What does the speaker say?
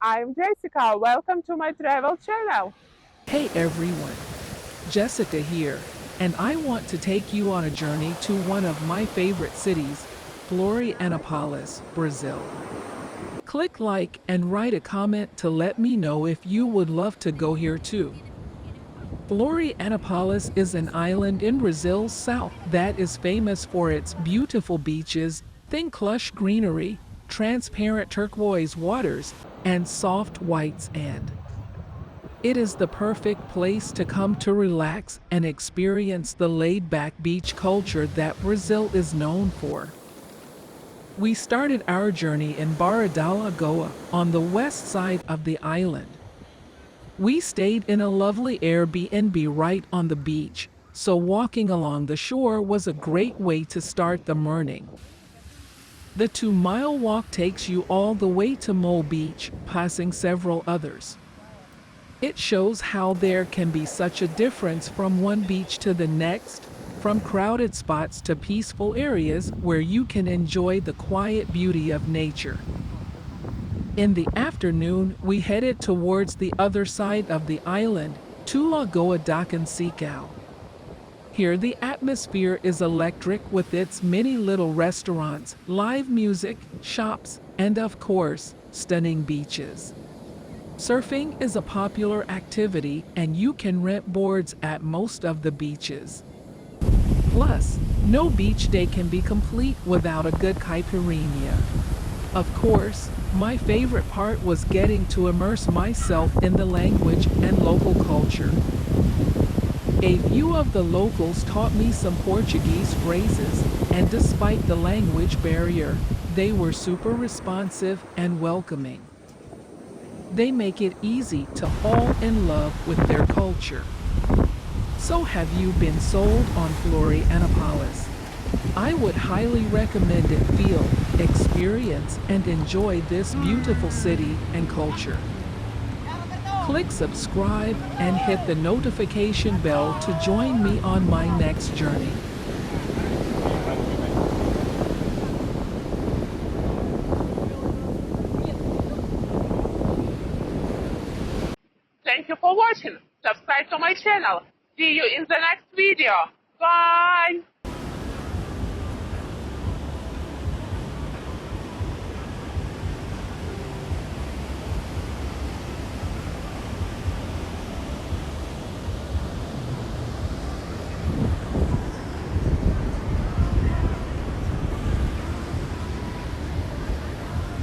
I'm Jessica. Welcome to my travel channel. Hey everyone, Jessica here, and I want to take you on a journey to one of my favorite cities, Florianopolis, Brazil. Click like and write a comment to let me know if you would love to go here too. Florianopolis is an island in Brazil's south that is famous for its beautiful beaches, thick lush greenery, transparent turquoise waters, and soft white sand. It is the perfect place to come to relax and experience the laid-back beach culture that Brazil is known for. We started our journey in Barra da Lagoa on the west side of the island. We stayed in a lovely Airbnb right on the beach, so walking along the shore was a great way to start the morning. The 2-mile walk takes you all the way to Mo Beach, passing several others. It shows how there can be such a difference from one beach to the next, from crowded spots to peaceful areas where you can enjoy the quiet beauty of nature. In the afternoon, we headed towards the other side of the island, to Lagoa da Conceição. Here the atmosphere is electric with its many little restaurants, live music, shops, and of course, stunning beaches. Surfing is a popular activity and you can rent boards at most of the beaches. Plus, no beach day can be complete without a good caipirinha. Of course, my favorite part was getting to immerse myself in the language and local culture. A few of the locals taught me some Portuguese phrases, and despite the language barrier, they were super responsive and welcoming. They make it easy to fall in love with their culture. So have you been sold on Florianopolis? I would highly recommend it. Feel, experience, and enjoy this beautiful city and culture. Click subscribe and hit the notification bell to join me on my next journey. Thank you for watching. Subscribe to my channel. See you in the next video. Bye.